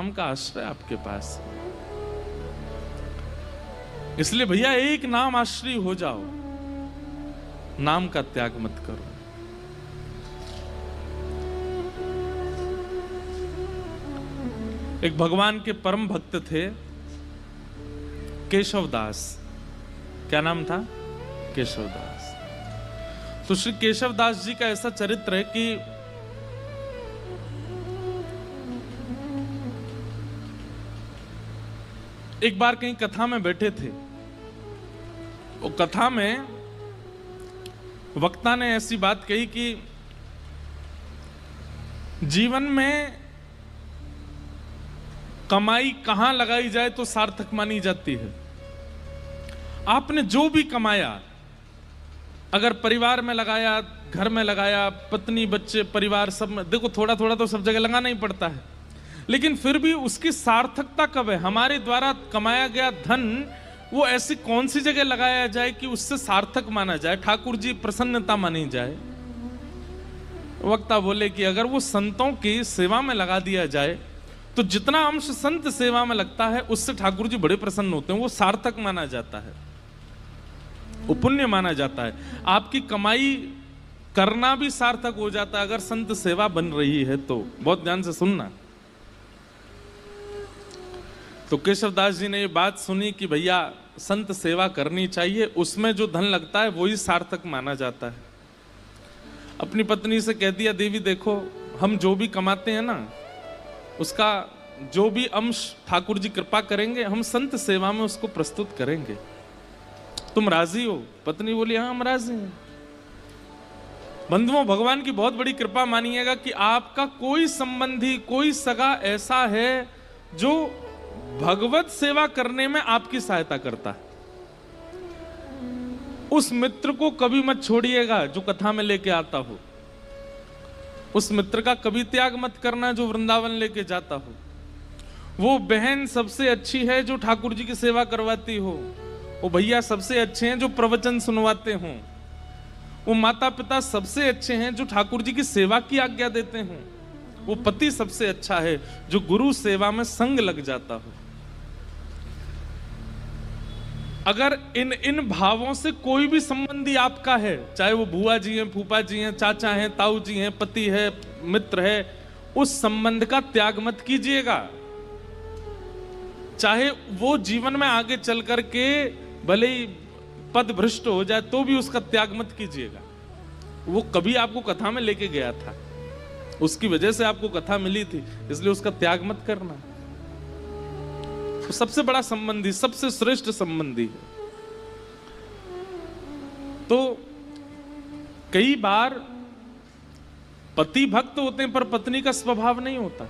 नाम का आश्रय आपके पास। इसलिए भैया एक नाम आश्रय हो जाओ, नाम का त्याग मत करो। एक भगवान के परम भक्त थे केशवदास। क्या नाम था? केशवदास। तो श्री केशवदास जी का ऐसा चरित्र है कि एक बार कहीं कथा में बैठे थे। वो कथा में वक्ता ने ऐसी बात कही कि जीवन में कमाई कहां लगाई जाए तो सार्थक मानी जाती है। आपने जो भी कमाया, अगर परिवार में लगाया, घर में लगाया, पत्नी बच्चे परिवार सब में, देखो थोड़ा थोड़ा तो सब जगह लगाना ही पड़ता है, लेकिन फिर भी उसकी सार्थकता कब है? हमारे द्वारा कमाया गया धन वो ऐसी कौन सी जगह लगाया जाए कि उससे सार्थक माना जाए, ठाकुर जी प्रसन्नता मानी जाए। वक्ता बोले कि अगर वो संतों की सेवा में लगा दिया जाए तो जितना अंश संत सेवा में लगता है उससे ठाकुर जी बड़े प्रसन्न होते हैं, वो सार्थक माना जाता है, वो पुण्य माना जाता है। आपकी कमाई करना भी सार्थक हो जाता है अगर संत सेवा बन रही है तो। बहुत ध्यान से सुनना। तो केशवदास जी ने ये बात सुनी कि भैया संत सेवा करनी चाहिए, उसमें जो धन लगता है वही सार्थक माना जाता है। अपनी पत्नी से कह दिया, देवी देखो हम जो भी कमाते हैं ना, उसका जो भी अंश ठाकुर जी कृपा करेंगे हम संत सेवा में उसको प्रस्तुत करेंगे, तुम राजी हो? पत्नी बोली हाँ हम राजी हैं। बंधुओं, भगवान की बहुत बड़ी कृपा मानिएगा कि आपका कोई संबंधी, कोई सगा ऐसा है जो भगवत सेवा करने में आपकी सहायता करता है। उस मित्र को कभी मत छोड़िएगा जो कथा में लेके आता हो। उस मित्र का कभी त्याग मत करना जो वृंदावन लेके जाता हो। वो बहन सबसे अच्छी है जो ठाकुर जी की सेवा करवाती हो। वो भैया सबसे अच्छे हैं जो प्रवचन सुनवाते हों। वो माता पिता सबसे अच्छे हैं जो ठाकुर जी की सेवा की आज्ञा देते हों। वो पति सबसे अच्छा है जो गुरु सेवा में संग लग जाता हो। अगर इन भावों से कोई भी संबंधी आपका है, चाहे वो बुआ जी हैं, फूफा जी हैं, चाचा हैं, ताऊ जी हैं, पति है, मित्र है, उस संबंध का त्याग मत कीजिएगा। चाहे वो जीवन में आगे चल करके भले ही पद भ्रष्ट हो जाए तो भी उसका त्याग मत कीजिएगा। वो कभी आपको कथा में लेके गया था, उसकी वजह से आपको कथा मिली थी, इसलिए उसका त्याग मत करना। तो सबसे बड़ा संबंधी, सबसे श्रेष्ठ संबंधी है। तो कई बार पति भक्त होते हैं पर पत्नी का स्वभाव नहीं होता,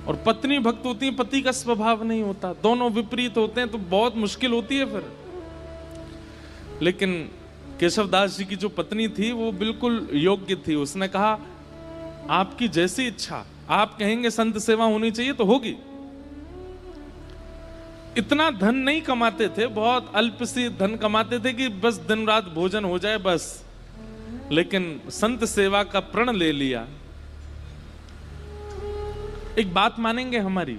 और पत्नी भक्त होती है, पति का स्वभाव नहीं होता। दोनों विपरीत होते हैं तो बहुत मुश्किल होती है फिर। लेकिन केशवदास जी की जो पत्नी थी वो बिल्कुल योग्य थी। उसने कहा आपकी जैसी इच्छा, आप कहेंगे संत सेवा होनी चाहिए तो होगी। इतना धन नहीं कमाते थे, बहुत अल्प सी धन कमाते थे कि बस दिन रात भोजन हो जाए बस, लेकिन संत सेवा का प्रण ले लिया। एक बात मानेंगे हमारी,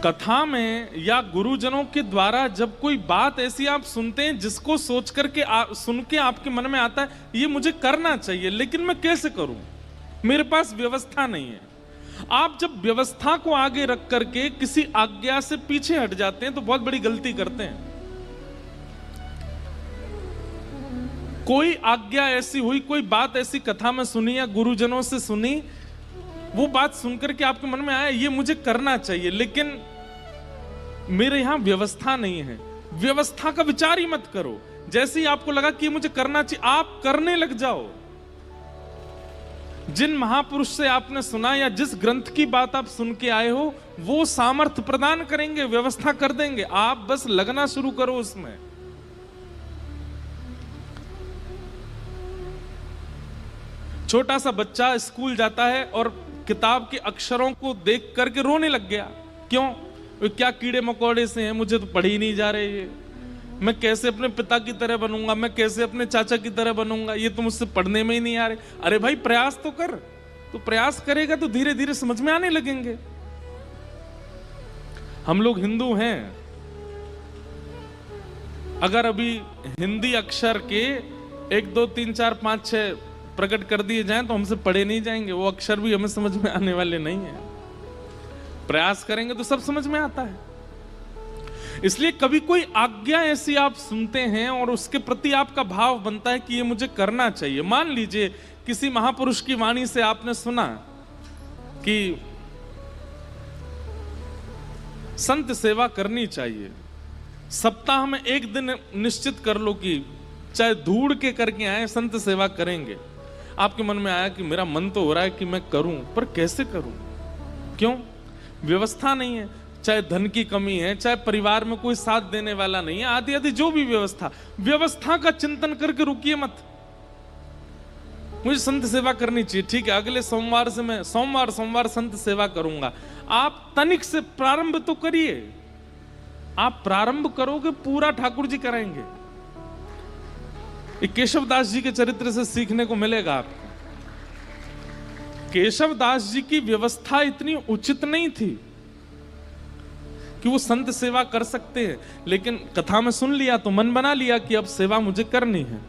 कथा में या गुरुजनों के द्वारा जब कोई बात ऐसी आप सुनते हैं जिसको सोच करके सुन के आपके मन में आता है ये मुझे करना चाहिए, लेकिन मैं कैसे करूं, मेरे पास व्यवस्था नहीं है। आप जब व्यवस्था को आगे रख करके किसी आज्ञा से पीछे हट जाते हैं तो बहुत बड़ी गलती करते हैं। कोई आज्ञा ऐसी हुई, कोई बात ऐसी कथा में सुनी या गुरुजनों से सुनी, वो बात सुनकर के आपके मन में आया ये मुझे करना चाहिए, लेकिन मेरे यहां व्यवस्था नहीं है। व्यवस्था का विचार ही मत करो। जैसे ही आपको लगा कि मुझे करना चाहिए, आप करने लग जाओ। जिन महापुरुष से आपने सुना या जिस ग्रंथ की बात आप सुन के आए हो वो सामर्थ्य प्रदान करेंगे, व्यवस्था कर देंगे, आप बस लगना शुरू करो उसमें। छोटा सा बच्चा स्कूल जाता है और किताब के अक्षरों को देख करके रोने लग गया। क्यों? क्या कीड़े मकोड़े से हैं, मुझे तो पढ़ ही नहीं जा रहे ये, मैं कैसे अपने पिता की तरह बनूंगा, मैं कैसे अपने चाचा की तरह बनूंगा, ये तो मुझसे पढ़ने में ही नहीं आ रहे। अरे भाई प्रयास तो कर, तो प्रयास करेगा तो धीरे धीरे समझ में आने लगेंगे। हम लोग हिंदू हैं, अगर अभी हिंदी अक्षर के 1 2 3 4 5 6 प्रकट कर दिए जाएं तो हमसे पढ़े नहीं जाएंगे, वो अक्षर भी हमें समझ में आने वाले नहीं है। प्रयास करेंगे तो सब समझ में आता है। इसलिए कभी कोई आज्ञा ऐसी आप सुनते हैं और उसके प्रति आपका भाव बनता है कि ये मुझे करना चाहिए। मान लीजिए किसी महापुरुष की वाणी से आपने सुना कि संत सेवा करनी चाहिए, सप्ताह में 1 दिन निश्चित कर लो कि चाहे धूड़ के करके आए संत सेवा करेंगे। आपके मन में आया कि मेरा मन तो हो रहा है कि मैं करूं, पर कैसे करूं? क्यों? व्यवस्था नहीं है, चाहे धन की कमी है, चाहे परिवार में कोई साथ देने वाला नहीं है, आदि आदि जो भी व्यवस्था का चिंतन करके रुकिए मत। मुझे संत सेवा करनी चाहिए, ठीक है, अगले सोमवार से मैं सोमवार संत सेवा करूंगा। आप तनिक से प्रारंभ तो करिए। आप प्रारंभ करोगे पूरा ठाकुर जी कराएंगे। केशव दास जी के चरित्र से सीखने को मिलेगा आपको। केशव दास जी की व्यवस्था इतनी उचित नहीं थी कि वो संत सेवा कर सकते हैं, लेकिन कथा में सुन लिया तो मन बना लिया कि अब सेवा मुझे करनी है,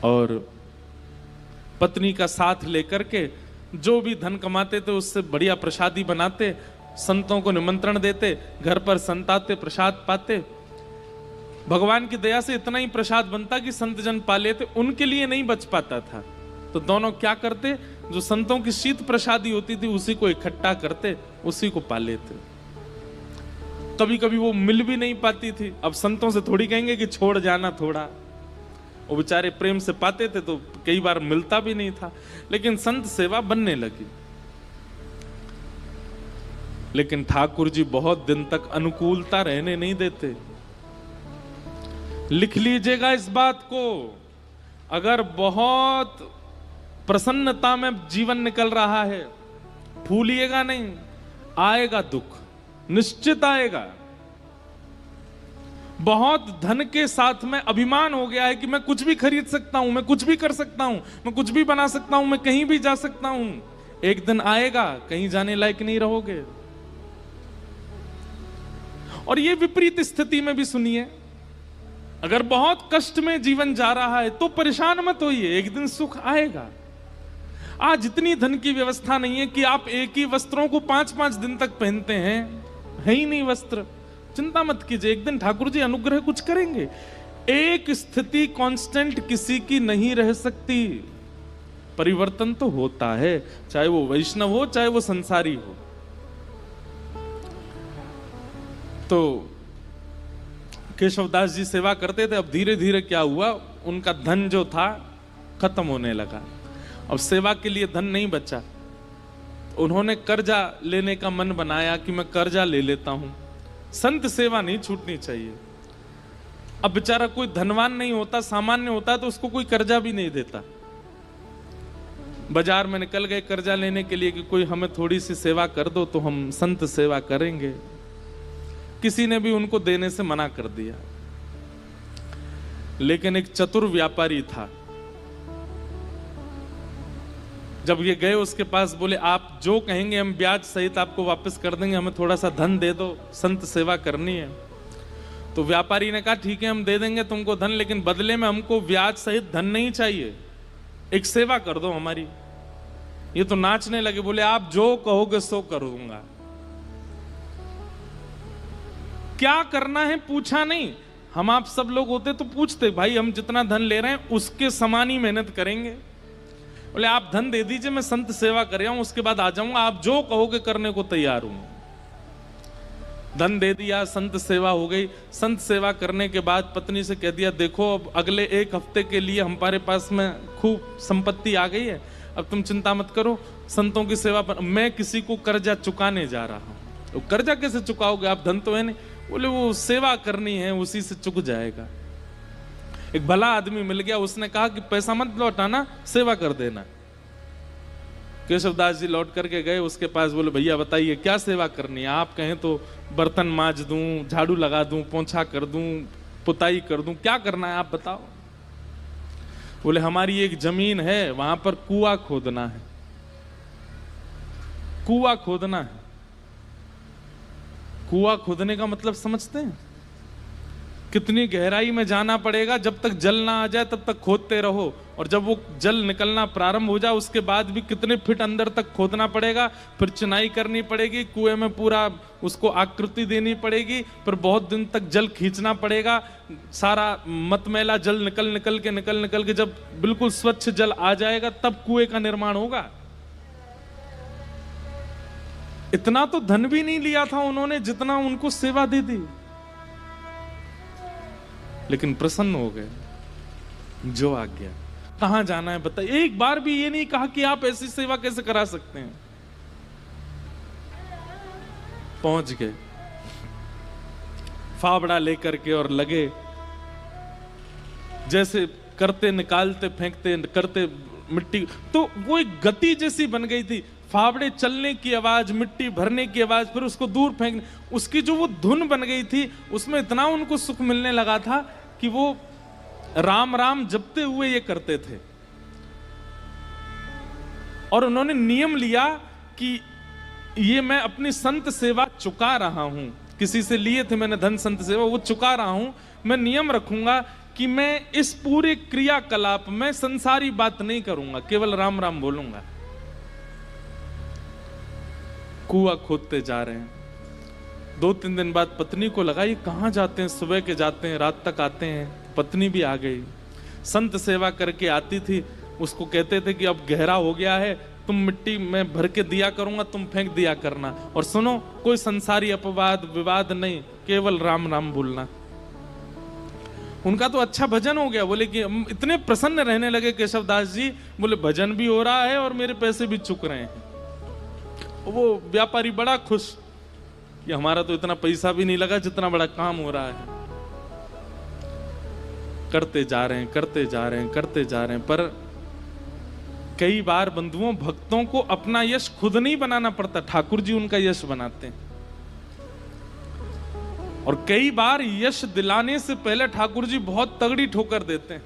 और पत्नी का साथ लेकर के जो भी धन कमाते थे उससे बढ़िया प्रसादी बनाते, संतों को निमंत्रण देते, घर पर संत आते, प्रसाद पाते। भगवान की दया से इतना ही प्रसाद बनता कि संत जन पा लेते, उनके लिए नहीं बच पाता था। तो दोनों क्या करते, जो संतों की शीत प्रसादी होती थी उसी को इकट्ठा करते, उसी को पा लेते। कभी कभी वो मिल भी नहीं पाती थी। अब संतों से थोड़ी कहेंगे कि छोड़ जाना थोड़ा, वो बेचारे प्रेम से पाते थे तो कई बार मिलता भी नहीं था, लेकिन संत सेवा बनने लगी। लेकिन ठाकुर जी बहुत दिन तक अनुकूलता रहने नहीं देते। लिख लीजिएगा इस बात को, अगर बहुत प्रसन्नता में जीवन निकल रहा है, भूलिएगा नहीं, आएगा दुख, निश्चित आएगा। बहुत धन के साथ में अभिमान हो गया है कि मैं कुछ भी खरीद सकता हूं, मैं कुछ भी कर सकता हूं, मैं कुछ भी बना सकता हूं, मैं कहीं भी जा सकता हूं। एक दिन आएगा कहीं जाने लायक नहीं रहोगे। और ये विपरीत स्थिति में भी सुनिए, अगर बहुत कष्ट में जीवन जा रहा है तो परेशान मत होइए, एक दिन सुख आएगा। आज इतनी धन की व्यवस्था नहीं है कि आप एक ही वस्त्रों को 5-5 दिन तक पहनते हैं, है ही नहीं वस्त्र, चिंता मत कीजिए, एक दिन ठाकुर जी अनुग्रह कुछ करेंगे। एक स्थिति कांस्टेंट किसी की नहीं रह सकती, परिवर्तन तो होता है, चाहे वो वैष्णव हो चाहे वो संसारी हो। तो केशवदास जी सेवा करते थे। अब धीरे धीरे क्या हुआ, उनका धन जो था खत्म होने लगा। अब सेवा के लिए धन नहीं बचा, उन्होंने कर्जा लेने का मन बनाया कि मैं कर्जा ले लेता हूं। संत सेवा नहीं छूटनी चाहिए। अब बेचारा कोई धनवान नहीं होता, सामान्य होता तो उसको कोई कर्जा भी नहीं देता। बाजार में निकल गए कर्जा लेने के लिए कि कोई हमें थोड़ी सी सेवा कर दो तो हम संत सेवा करेंगे। किसी ने भी उनको देने से मना कर दिया। लेकिन एक चतुर व्यापारी था, जब ये गए उसके पास, बोले आप जो कहेंगे हम ब्याज सहित आपको वापस कर देंगे, हमें थोड़ा सा धन दे दो, संत सेवा करनी है। तो व्यापारी ने कहा ठीक है हम दे देंगे तुमको धन, लेकिन बदले में हमको ब्याज सहित धन नहीं चाहिए, एक सेवा कर दो हमारी। ये तो नाचने लगे, बोले आप जो कहोगे सो करूंगा। क्या करना है पूछा नहीं। हम आप सब लोग होते तो पूछते, भाई हम जितना धन ले रहे हैं उसके समान ही मेहनत करेंगे। बोले आप धन दे दीजिए, मैं संत सेवा कर आऊं, उसके बाद आ जाऊंगा, आप जो कहोगे करने को तैयार हूं। धन दे दिया, संत सेवा हो गई। संत सेवा करने के बाद पत्नी से कह दिया देखो अब अगले 1 हफ्ते के लिए हमारे पास में खूब संपत्ति आ गई है, अब तुम चिंता मत करो, संतों की सेवा पर मैं किसी को कर्जा चुकाने जा रहा हूं। तो कर्जा कैसे चुकाओगे, आप धन तो है नहीं। बोले वो सेवा करनी है, उसी से चुक जाएगा। एक भला आदमी मिल गया, उसने कहा कि पैसा मत लौटाना, सेवा कर देना। केशवदास जी लौट करके गए उसके पास, बोले भैया बताइए क्या सेवा करनी है। आप कहें तो बर्तन मांज दूं, झाड़ू लगा दूं, पोंछा कर दूं, पुताई कर दूं, क्या करना है आप बताओ। बोले हमारी एक जमीन है, वहां पर कुआं खोदना है, कुआं खोदना है। कुआं खोदने का मतलब समझते हैं? कितनी गहराई में जाना पड़ेगा, जब तक जल ना आ जाए तब तक खोदते रहो, और जब वो जल निकलना प्रारंभ हो जाए उसके बाद भी कितने फीट अंदर तक खोदना पड़ेगा, फिर चिनाई करनी पड़ेगी, कुएं में पूरा उसको आकृति देनी पड़ेगी, फिर बहुत दिन तक जल खींचना पड़ेगा, सारा मतमैला जल निकल के जब बिल्कुल स्वच्छ जल आ जाएगा तब कुएं का निर्माण होगा। इतना तो धन भी नहीं लिया था उन्होंने जितना उनको सेवा दे दी, लेकिन प्रसन्न हो गए। जो आ गया, कहां जाना है बताइए। एक बार भी ये नहीं कहा कि आप ऐसी सेवा कैसे करा सकते हैं। पहुंच गए फावड़ा लेकर के और लगे, जैसे करते निकालते फेंकते करते मिट्टी, तो वो एक गति जैसी बन गई थी। फावड़े चलने की आवाज, मिट्टी भरने की आवाज, फिर उसको दूर फेंकने, उसकी जो वो धुन बन गई थी, उसमें इतना उनको सुख मिलने लगा था कि वो राम राम जपते हुए ये करते थे। और उन्होंने नियम लिया कि ये मैं अपनी संत सेवा चुका रहा हूं, किसी से लिए थे मैंने धन संत सेवा, वो चुका रहा हूं। मैं नियम रखूंगा कि मैं इस पूरे क्रियाकलाप में संसारी बात नहीं करूंगा, केवल राम राम बोलूंगा। कुआं खोदते जा रहे हैं। 2-3 दिन बाद पत्नी को लगा ये कहां जाते हैं, सुबह के जाते हैं रात तक आते हैं। पत्नी भी आ गई, संत सेवा करके आती थी। उसको कहते थे कि अब गहरा हो गया है, तुम मिट्टी में भर के दिया करूंगा, तुम फेंक दिया करना, और सुनो कोई संसारी अपवाद विवाद नहीं, केवल राम राम बोलना। उनका तो अच्छा भजन हो गया। बोले कि इतने प्रसन्न रहने लगे केशव दास जी, बोले भजन भी हो रहा है और मेरे पैसे भी चुक रहे हैं। वो व्यापारी बड़ा खुश कि हमारा तो इतना पैसा भी नहीं लगा जितना बड़ा काम हो रहा है। करते जा रहे हैं, करते जा रहे हैं, करते जा रहे हैं। पर कई बार बंधुओं, भक्तों को अपना यश खुद नहीं बनाना पड़ता, ठाकुर जी उनका यश बनाते हैं। और कई बार यश दिलाने से पहले ठाकुर जी बहुत तगड़ी ठोकर देते हैं।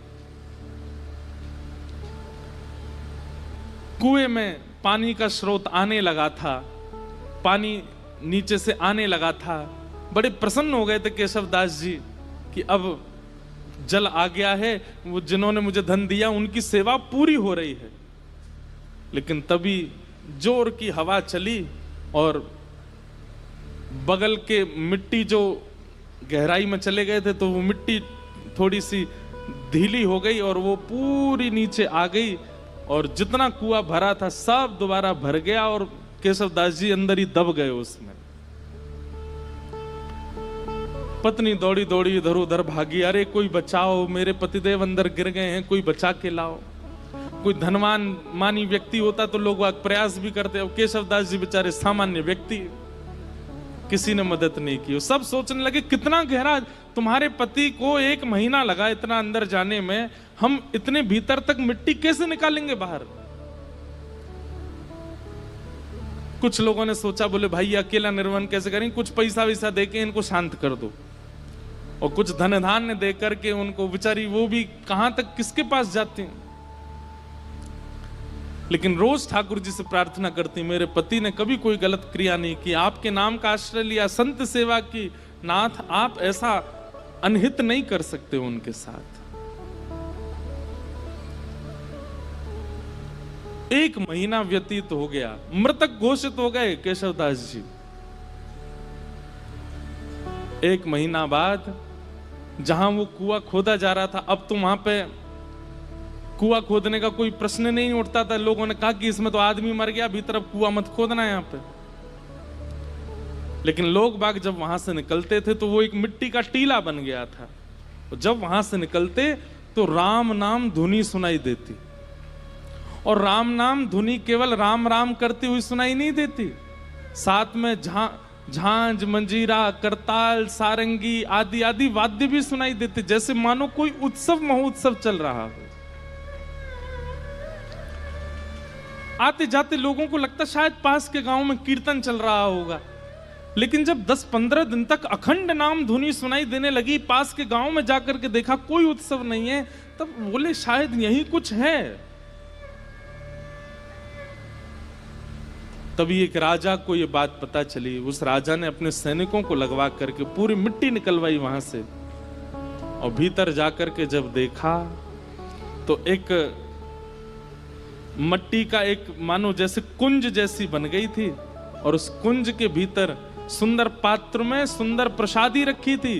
कुएं में पानी का स्रोत आने लगा था, पानी नीचे से आने लगा था। बड़े प्रसन्न हो गए थे केशव दास जी कि अब जल आ गया है, वो जिन्होंने मुझे धन दिया उनकी सेवा पूरी हो रही है। लेकिन तभी जोर की हवा चली और बगल के मिट्टी जो गहराई में चले गए थे, तो वो मिट्टी थोड़ी सी ढीली हो गई और वो पूरी नीचे आ गई, और जितना कुआं भरा था सब दोबारा भर गया और केशव दास जी अंदर ही दब गए उसमें। पत्नी दौड़ी दौड़ी इधर उधर भागी, अरे कोई बचाओ, मेरे पतिदेव अंदर गिर गए हैं, कोई बचा के लाओ। कोई धनवान मानी व्यक्ति होता तो लोग प्रयास भी करते, अब केशव दास जी बेचारे सामान्य व्यक्ति, किसी ने मदद नहीं की। सब सोचने लगे कितना गहरा, तुम्हारे पति को 1 महीना लगा इतना अंदर जाने में, हम इतने भीतर तक मिट्टी कैसे निकालेंगे बाहर। कुछ लोगों ने सोचा, बोले भाई अकेला निर्वन कैसे करेंगे, कुछ पैसा वैसा देके इनको शांत कर दो, और कुछ धन धान्य दे करके उनको, बेचारी वो भी कहां तक किसके पास जाती हैं। लेकिन रोज ठाकुर जी से प्रार्थना करती, मेरे पति ने कभी कोई गलत क्रिया नहीं की, आपके नाम का आश्रय लिया, संत सेवा की, नाथ आप ऐसा अनहित नहीं कर सकते उनके साथ। 1 महीना व्यतीत हो गया, मृतक घोषित हो गए केशव दास जी। 1 महीना बाद जहां वो कुआं खोदा जा रहा था, अब तो वहां पे कुआं खोदने का कोई प्रश्न नहीं उठता था। लोगों ने कहा कि इसमें तो आदमी मर गया, भीतर अब कुआं मत खोदना यहां पे। लेकिन लोग बाग जब वहां से निकलते थे तो वो एक मिट्टी का टीला बन गया था। जब वहां से निकलते तो राम नाम धुनी सुनाई देती, और राम नाम धुनी केवल राम राम करती हुई सुनाई नहीं देती, साथ में झांझ, मंजीरा, करताल, सारंगी आदि आदि वाद्य भी सुनाई देते, जैसे मानो कोई उत्सव महोत्सव चल रहा हो। आते जाते लोगों को लगता शायद पास के गांव में कीर्तन चल रहा होगा। लेकिन जब 10-15 दिन तक अखंड नाम धुनी सुनाई देने लगी, पास के गांव में जाकर के देखा कोई उत्सव नहीं है, तब बोले शायद यही कुछ है। तभी एक राजा को ये बात पता चली। उस राजा ने अपने सैनिकों को लगवा करके पूरी मिट्टी निकलवाई वहां से, और भीतर जाकर के जब देखा तो एक मट्टी का एक मानो जैसे कुंज जैसी बन गई थी, और उस कुंज के भीतर सुंदर पात्र में सुंदर प्रसादी रखी थी,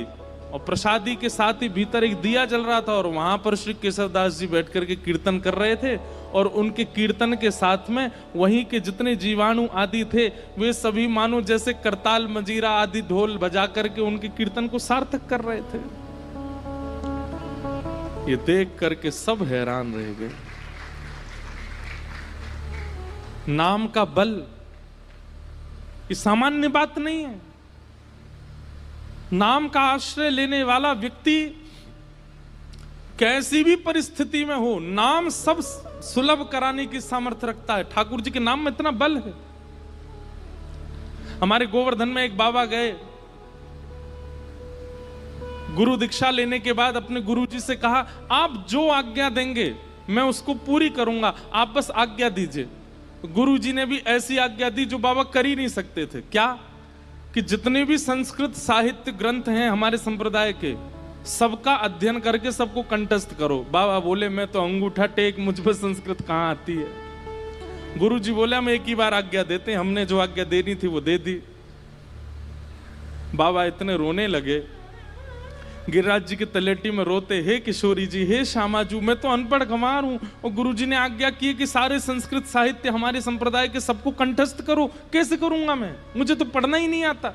और प्रसादी के साथ ही भीतर एक दिया जल रहा था, और वहां पर श्री केशवदास जी बैठ करके कीर्तन कर रहे थे, और उनके कीर्तन के साथ में वहीं के जितने जीवाणु आदि थे वे सभी मानो जैसे करताल मजीरा आदि ढोल बजा करके उनके कीर्तन को सार्थक कर रहे थे। ये देख करके सब हैरान रह गए। नाम का बल ये सामान्य बात नहीं है। नाम का आश्रय लेने वाला व्यक्ति कैसी भी परिस्थिति में हो, नाम सब सुलभ कराने की सामर्थ्य रखता है। ठाकुर जी के नाम में इतना बल है। हमारे गोवर्धन में एक बाबा गए, गुरु दीक्षा लेने के बाद अपने गुरु जी से कहा, आप जो आज्ञा देंगे मैं उसको पूरी करूंगा, आप बस आज्ञा दीजिए। गुरु जी ने भी ऐसी आज्ञा दी जो बाबा कर ही नहीं सकते थे। क्या? कि जितने भी संस्कृत साहित्य ग्रंथ हैं हमारे संप्रदाय के, सबका अध्ययन करके सबको कंठस्थ करो। बाबा बोले मैं तो अंगूठा टेक, मुझ पर संस्कृत कहां आती है। गुरु जी बोले हम एक ही बार आज्ञा देते हैं, हमने जो आज्ञा देनी थी वो दे दी। बाबा इतने रोने लगे, गिरिराज जी के तलेटी में रोते, हे किशोरी जी, हे श्यामाजू, मैं तो अनपढ़ गंवार हूं, और गुरुजी ने आज्ञा की कि सारे संस्कृत साहित्य हमारे संप्रदाय के सबको कंठस्थ करो। कैसे करूंगा मैं, मुझे तो पढ़ना ही नहीं आता,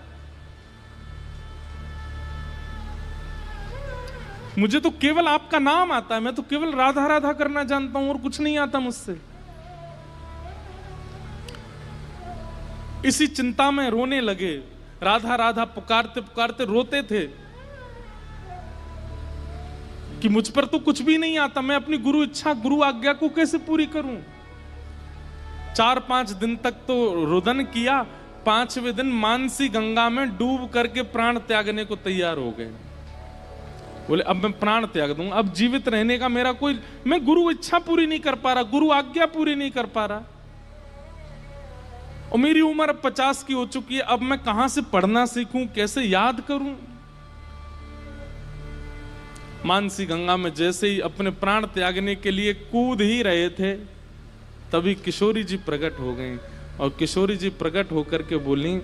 मुझे तो केवल आपका नाम आता है, मैं तो केवल राधा राधा करना जानता हूं और कुछ नहीं आता मुझसे। इसी चिंता में रोने लगे, राधा राधा पुकारते पुकारते रोते थे कि मुझ पर तो कुछ भी नहीं आता, मैं अपनी गुरु इच्छा गुरु आज्ञा को कैसे पूरी करूं। 4-5 दिन तक तो रुदन किया, 5वें दिन मानसी गंगा में डूब करके प्राण त्यागने को तैयार हो गए। बोले अब मैं प्राण त्याग दूंगा, अब जीवित रहने का मेरा कोई, मैं गुरु इच्छा पूरी नहीं कर पा रहा, गुरु आज्ञा पूरी नहीं कर पा रहा, और मेरी उम्र अब 50 की हो चुकी है, अब मैं कहां से पढ़ना सीखूं, कैसे याद करूं। मानसी गंगा में जैसे ही अपने प्राण त्यागने के लिए कूद ही रहे थे, तभी किशोरी जी प्रकट हो गई, और किशोरी जी प्रकट होकर के बोली,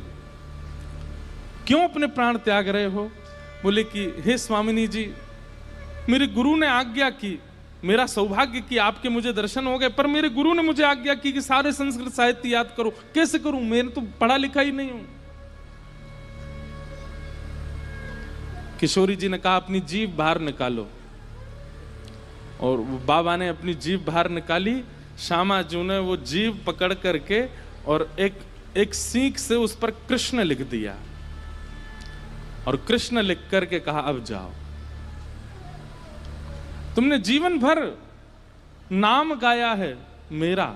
क्यों अपने प्राण त्याग रहे हो? बोले कि हे स्वामिनी जी, मेरे गुरु ने आज्ञा की, मेरा सौभाग्य कि आपके मुझे दर्शन हो गए, पर मेरे गुरु ने मुझे आज्ञा की कि सारे संस्कृत साहित्य याद करो, कैसे करूं, मैंने तो पढ़ा लिखा ही नहीं हूं। किशोरी जी ने कहा अपनी जीभ बाहर निकालो, और बाबा ने अपनी जीभ बाहर निकाली। श्यामाजू ने वो जीभ पकड़ करके और एक सीख से उस पर कृष्ण लिख दिया, और कृष्ण लिख करके कहा अब जाओ, तुमने जीवन भर नाम गाया है मेरा,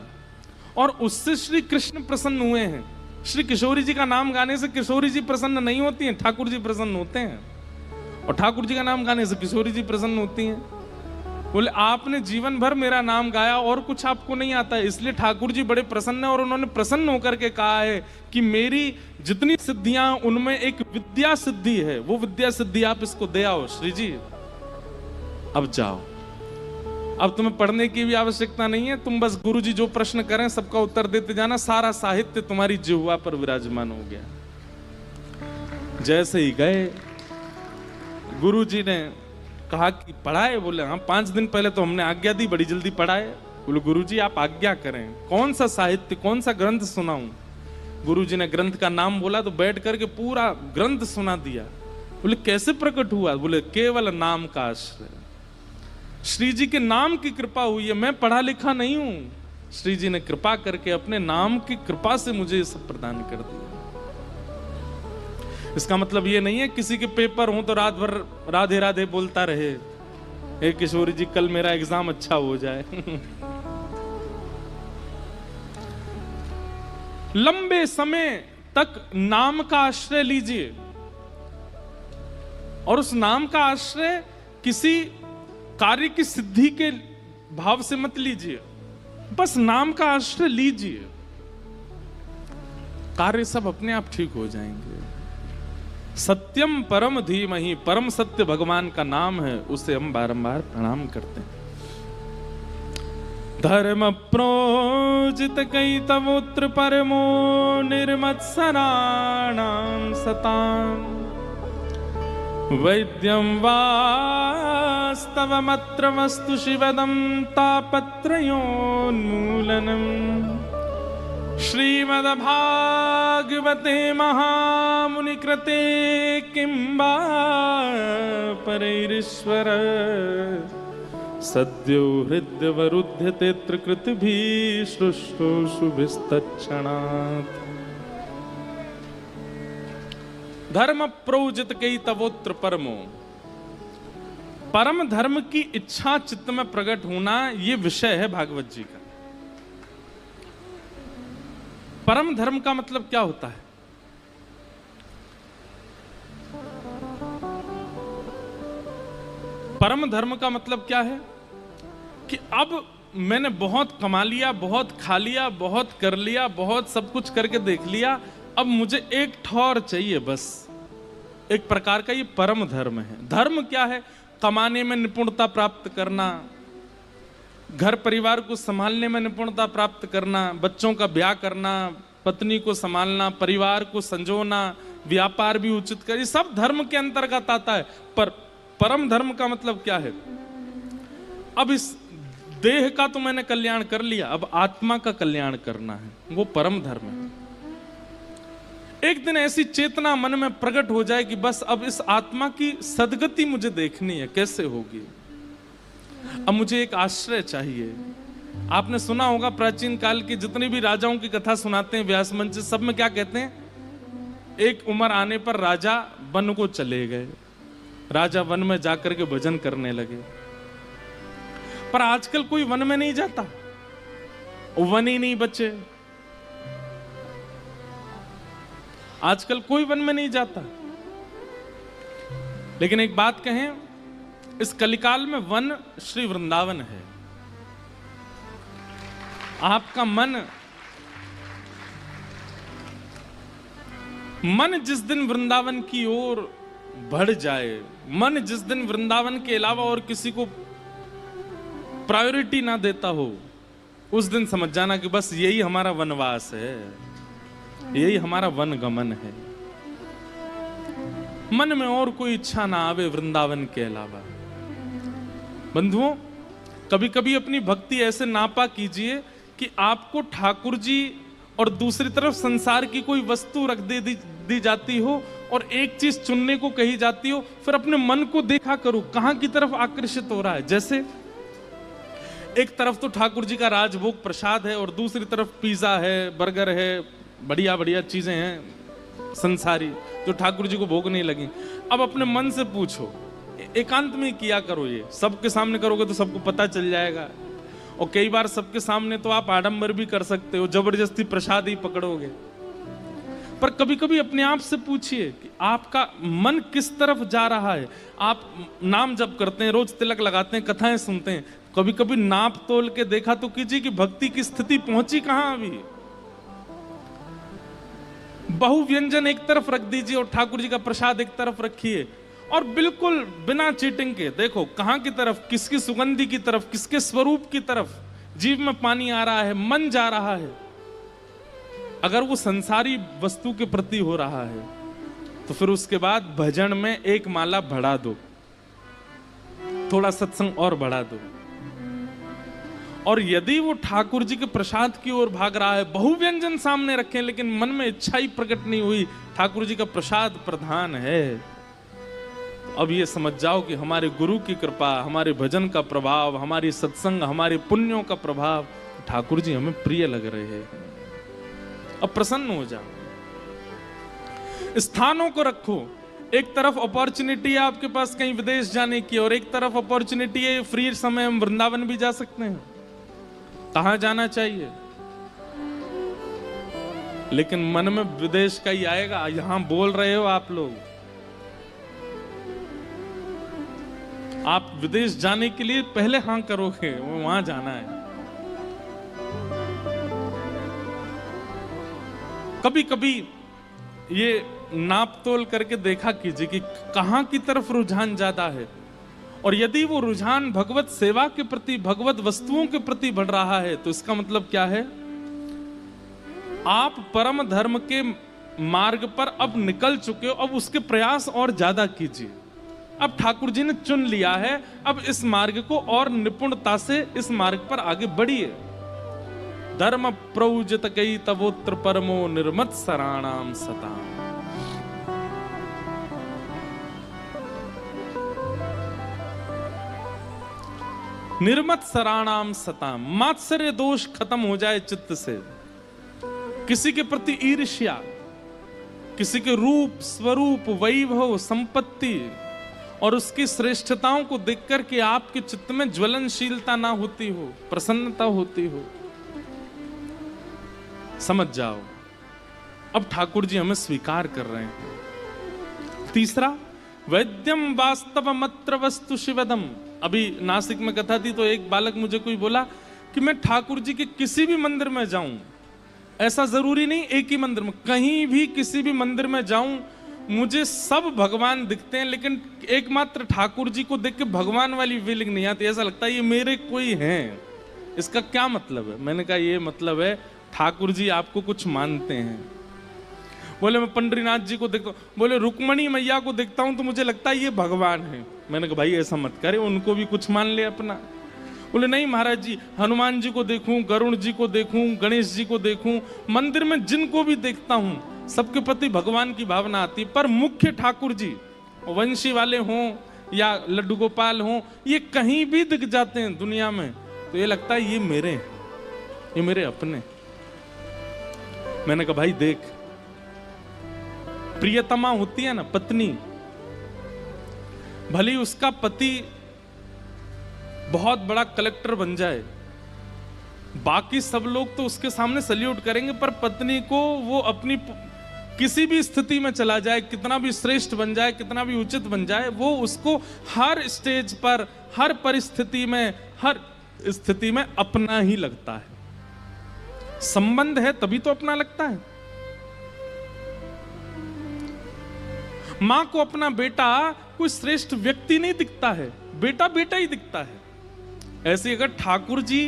और उससे श्री कृष्ण प्रसन्न हुए हैं। श्री किशोरी जी का नाम गाने से किशोरी जी प्रसन्न नहीं होती हैं, ठाकुर जी प्रसन्न होते हैं, और ठाकुर जी का नाम गाने से किशोरी जी प्रसन्न होती हैं। बोले आपने जीवन भर मेरा नाम गाया और कुछ आपको नहीं आता है, इसलिए ठाकुर जी बड़े प्रसन्न है, और उन्होंने प्रसन्न होकर के कहा है कि मेरी जितनी सिद्धियां उनमें एक विद्या सिद्धि है, वो विद्या सिद्धि आप इसको दे आओ श्री जी, अब जाओ, अब तुम्हें पढ़ने की भी आवश्यकता नहीं है, तुम बस गुरु जी जो प्रश्न करें सबका उत्तर देते जाना, सारा साहित्य तुम्हारी जिह्वा पर विराजमान हो गया। जैसे ही गए, गुरु जी ने कहा कि पढ़ाए? बोले हाँ, 5 दिन पहले तो हमने आज्ञा दी, बड़ी जल्दी पढ़ाए। बोले गुरु जी आप आज्ञा करें, कौन सा साहित्य कौन सा ग्रंथ सुनाऊं? गुरु जी ने ग्रंथ का नाम बोला तो बैठ करके पूरा ग्रंथ सुना दिया। बोले कैसे प्रकट हुआ? बोले केवल नाम का आश्रय, श्री जी के नाम की कृपा हुई है, मैं पढ़ा लिखा नहीं हूं, श्री जी ने कृपा करके अपने नाम की कृपा से मुझे ये सब प्रदान कर दिया। इसका मतलब ये नहीं है किसी के पेपर हो तो रात भर राधे राधे बोलता रहे, हे किशोरी जी कल मेरा एग्जाम अच्छा हो जाए। लंबे समय तक नाम का आश्रय लीजिए, और उस नाम का आश्रय किसी कार्य की सिद्धि के भाव से मत लीजिए, बस नाम का आश्रय लीजिए, कार्य सब अपने आप ठीक हो जाएंगे। सत्यम परम धीमहि, परम सत्य भगवान का नाम है, उसे हम बारंबार प्रणाम करते हैं। धर्म प्रोजित कई तवोत्र परमो निर्मत्सराणां सताम् वैद्यं वास्तवमत्र वस्तु शिवदं तापत्रयोन्मूलनम् श्रीमद्भागवते महामुनिकृते किं वा परैरीश्वर सद्यो हृद्यवरुध्यते त्रिकृतिभिः शुश्रूषुभिस्तत्क्षणात्। धर्म प्रोजित कई तवोत्र परमो, परम धर्म की इच्छा चित्त में प्रकट होना, ये विषय है भागवत जी का। परम धर्म का मतलब क्या होता है? परम धर्म का मतलब क्या है कि अब मैंने बहुत कमा लिया, बहुत खा लिया, बहुत कर लिया, बहुत सब कुछ करके देख लिया, अब मुझे एक ठौर चाहिए बस। एक प्रकार का ये परम धर्म है। धर्म क्या है? कमाने में निपुणता प्राप्त करना, घर परिवार को संभालने में निपुणता प्राप्त करना, बच्चों का ब्याह करना, पत्नी को संभालना, परिवार को संजोना, व्यापार भी उचित कर, ये सब धर्म के अंतर्गत आता है। पर परम धर्म का मतलब क्या है? अब इस देह का तो मैंने कल्याण कर लिया, अब आत्मा का कल्याण करना है, वो परम धर्म है। एक दिन ऐसी चेतना मन में प्रकट हो जाए कि बस अब इस आत्मा की सदगति मुझे देखनी है, कैसे होगी? अब मुझे एक आश्रय चाहिए। आपने सुना होगा प्राचीन काल की जितनी भी राजाओं की कथा सुनाते हैं व्यास मंच, सब में क्या कहते हैं? एक उम्र आने पर राजा वन को चले गए, राजा वन में जाकर के भजन करने लगे। पर आजकल कोई वन में नहीं जाता, वन ही नहीं बचे। आजकल कोई वन में नहीं जाता। लेकिन एक बात कहें, इस कलिकाल में वन श्री वृंदावन है। आपका मन जिस दिन वृंदावन की ओर बढ़ जाए, मन जिस दिन वृंदावन के अलावा और किसी को प्रायोरिटी ना देता हो, उस दिन समझ जाना कि बस यही हमारा वनवास है, यही हमारा वन गमन है। मन में और कोई इच्छा ना आवे वृंदावन के अलावा। बंधुओं, कभी कभी अपनी भक्ति ऐसे नापा कीजिए कि आपको ठाकुर जी और दूसरी तरफ संसार की कोई वस्तु रख दी जाती हो और एक चीज चुनने को कही जाती हो, फिर अपने मन को देखा करो कहां की तरफ आकर्षित हो रहा है। जैसे एक तरफ तो ठाकुर जी का राजभोग प्रसाद है और दूसरी तरफ पिज्जा है, बर्गर है, बढ़िया बढ़िया चीजें हैं संसारी जो ठाकुर जी को भोग नहीं लगी। अब अपने मन से पूछो, एकांत में किया करो, ये सबके सामने करोगे तो सबको पता चल जाएगा। और कई बार सबके सामने तो आप आडंबर भी कर सकते हो, जबरदस्ती प्रसाद ही पकड़ोगे। पर कभी कभी अपने आप से पूछिए कि आपका मन किस तरफ जा रहा है। आप नाम जप करते हैं, रोज तिलक लगाते हैं, कथाएं सुनते हैं, कभी कभी नाप तोल के देखा तो कीजिए कि भक्ति की स्थिति पहुंची कहां अभी। बहु व्यंजन एक तरफ रख दीजिए और ठाकुर जी का प्रसाद एक तरफ रखिए और बिल्कुल बिना चीटिंग के देखो कहां की तरफ, किसकी सुगंधी की तरफ, किसके स्वरूप की तरफ जीव में पानी आ रहा है, मन जा रहा है। अगर वो संसारी वस्तु के प्रति हो रहा है तो फिर उसके बाद भजन में एक माला बढ़ा दो, थोड़ा सत्संग और बढ़ा दो। और यदि वो ठाकुर जी के प्रसाद की ओर भाग रहा है, बहु व्यंजन सामने रखें लेकिन मन में इच्छा ही प्रकट नहीं हुई, ठाकुर जी का प्रसाद प्रधान है, अब ये समझ जाओ कि हमारे गुरु की कृपा, हमारे भजन का प्रभाव, हमारी सत्संग, हमारे पुण्यों का प्रभाव, ठाकुर जी हमें प्रिय लग रहे हैं। अब प्रसन्न हो जाओ। स्थानों को रखो, एक तरफ अपॉर्चुनिटी है आपके पास कहीं विदेश जाने की और एक तरफ अपॉर्चुनिटी है फ्री समय हम वृंदावन भी जा सकते हैं। कहां जाना चाहिए? लेकिन मन में विदेश का ही आएगा। यहां बोल रहे हो आप लोग, आप विदेश जाने के लिए पहले हाँ करोगे, वो वहां जाना है। कभी कभी ये नाप तोल करके देखा कीजिए कि कहां की तरफ रुझान ज्यादा है, और यदि वो रुझान भगवत सेवा के प्रति, भगवत वस्तुओं के प्रति बढ़ रहा है, तो इसका मतलब क्या है? आप परम धर्म के मार्ग पर अब निकल चुके हो, अब उसके प्रयास और ज्यादा कीजिए। अब ठाकुर जी ने चुन लिया है, अब इस मार्ग को और निपुणता से इस मार्ग पर आगे बढ़िए। धर्म प्रौजत कई तवोत्र परमो निर्मत सराणाम सताम। निर्मत सराणाम सताम, मात्सर्य दोष खत्म हो जाए चित्त से। किसी के प्रति ईर्ष्या, किसी के रूप, स्वरूप, वैभव, संपत्ति और उसकी श्रेष्ठताओं को देखकर के आपके चित्त में ज्वलनशीलता ना होती हो, प्रसन्नता होती हो, समझ जाओ अब ठाकुर जी हमें स्वीकार कर रहे हैं। तीसरा, वैद्यम वास्तव मत्र वस्तु शिवदम। अभी नासिक में कथा थी तो एक बालक मुझे कोई बोला कि मैं ठाकुर जी के किसी भी मंदिर में जाऊं, ऐसा जरूरी नहीं एक ही मंदिर में, कहीं भी किसी भी मंदिर में जाऊं मुझे सब भगवान दिखते हैं, लेकिन एकमात्र ठाकुर जी को देख के भगवान वाली फीलिंग नहीं आती, ऐसा लगता है ये मेरे कोई हैं। इसका क्या मतलब है? मैंने कहा ये मतलब है ठाकुर जी आपको कुछ मानते हैं। बोले मैं पंडरीनाथ जी को देखता हूँ, बोले रुक्मणी मैया को देखता हूं तो मुझे लगता है ये भगवान है। मैंने कहा भाई ऐसा मत करे, उनको भी कुछ मान ले अपना। बोले नहीं महाराज जी, हनुमान जी को देखूं, गरुण जी को देखूं, गणेश जी को देखूं, मंदिर में जिनको भी देखता हूं सबके प्रति भगवान की भावना आती, पर मुख्य ठाकुर जी, वंशी वाले हों या लड्डू गोपाल हों, ये कहीं भी दिख जाते हैं दुनिया में तो ये लगता है ये मेरे हैं, ये मेरे अपने। मैंने कहा भाई देख, प्रियतमा होती है ना पत्नी, भले उसका पति बहुत बड़ा कलेक्टर बन जाए, बाकी सब लोग तो उसके सामने सल्यूट करेंगे, पर पत्नी को वो अपनी किसी भी स्थिति में चला जाए, कितना भी श्रेष्ठ बन जाए, कितना भी उचित बन जाए, वो उसको हर स्टेज पर, हर परिस्थिति में, हर स्थिति में अपना ही लगता है। संबंध है तभी तो अपना लगता है। मां को अपना बेटा कोई श्रेष्ठ व्यक्ति नहीं दिखता है, बेटा बेटा ही दिखता है। ऐसे अगर ठाकुर जी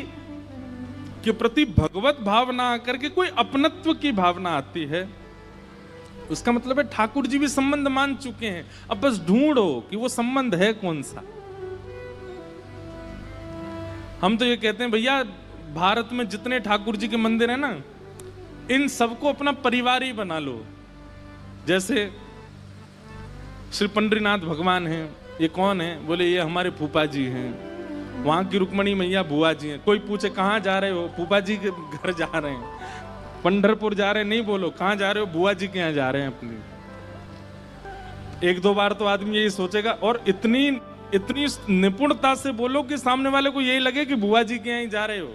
के प्रति भगवत भावना आकर के कोई अपनत्व की भावना आती है, उसका मतलब है ठाकुर जी भी संबंध मान चुके हैं। अब बस ढूंढो कि वो संबंध है कौन सा। हम तो ये कहते हैं भैया भारत में जितने ठाकुर जी के मंदिर है ना, इन सबको अपना परिवार ही बना लो। जैसे श्री पंडरीनाथ भगवान हैं, ये कौन है? बोले ये हमारे फूफा जी हैं। वहां की रुक्मणी मैया बुआ जी हैं। कोई पूछे कहाँ जा रहे हो? फूफा जी के घर जा रहे हैं। पंढरपुर जा रहे हैं नहीं बोलो, कहाँ जा रहे हो? बुआ जी के यहाँ जा रहे हैं अपनी। एक दो बार तो आदमी यही सोचेगा, और इतनी निपुणता से बोलो कि सामने वाले को यही लगे कि बुआ जी के यहाँ ही जा रहे हो।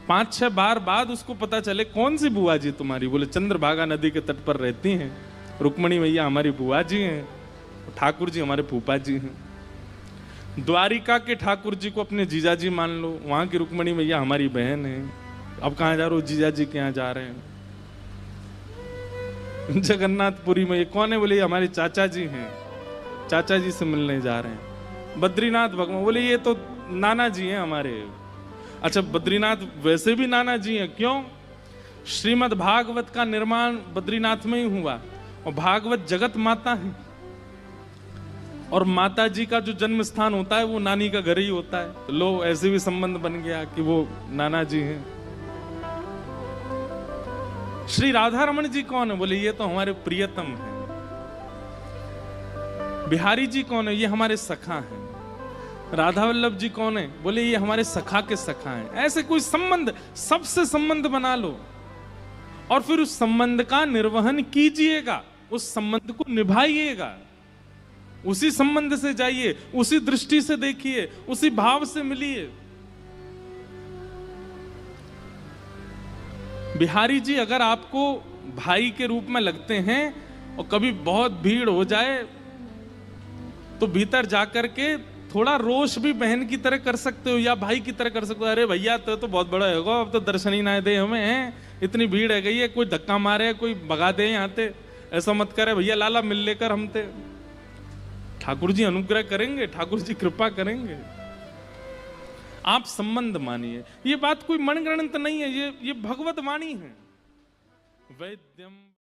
5-6 बार बाद उसको पता चले कौन सी बुआ जी तुम्हारी? बोले चंद्रभागा नदी के तट पर रहती हैं, रुक्मणी मैया हमारी बुआ जी हैं, ठाकुर जी हमारे फूफा जी हैं। द्वारिका के ठाकुर जी को अपने जीजा जी मान लो, वहां की रुक्मणी मैया हमारी बहन है। अब कहाँ जा रहे हो? जीजा जी के यहाँ जा रहे हैं। जगन्नाथपुरी में ये कौन है? बोले ये हमारे चाचा जी हैं, चाचा जी से मिलने जा रहे हैं। बद्रीनाथ भगवान, बोले ये तो नाना जी हैं हमारे। अच्छा बद्रीनाथ वैसे भी नाना जी हैं, क्यों? श्रीमद् भागवत का निर्माण बद्रीनाथ में ही हुआ, और भागवत जगत माता है, और माता जी का जो जन्म स्थान होता है वो नानी का घर ही होता है। तो लो ऐसे भी संबंध बन गया कि वो नाना जी हैं। श्री राधा रमन जी कौन है? बोले ये तो हमारे प्रियतम हैं। बिहारी जी कौन है? ये हमारे सखा हैं। राधा वल्लभ जी कौन है? बोले ये हमारे सखा के सखा हैं। ऐसे कोई संबंध, सबसे संबंध बना लो और फिर उस संबंध का निर्वहन कीजिएगा, उस संबंध को निभाइएगा, उसी संबंध से जाइए, उसी दृष्टि से देखिए, उसी भाव से मिलिए। बिहारी जी अगर आपको भाई के रूप में लगते हैं और कभी बहुत भीड़ हो जाए तो भीतर जाकर के थोड़ा रोष भी बहन की तरह कर सकते हो या भाई की तरह कर सकते हो। अरे भैया तो बहुत बड़ा होगा, अब तो दर्शन ही ना दे हमें, इतनी भीड़ है गई है, कोई धक्का मारे कोई भगा दे यहाँ ते, ऐसा मत करे भैया, लाला मिल लेकर हम ते। ठाकुर जी अनुग्रह करेंगे, ठाकुर जी कृपा करेंगे। आप संबंध मानिए, ये बात कोई मनगणंत नहीं है, ये भगवत वाणी है। वैद्यम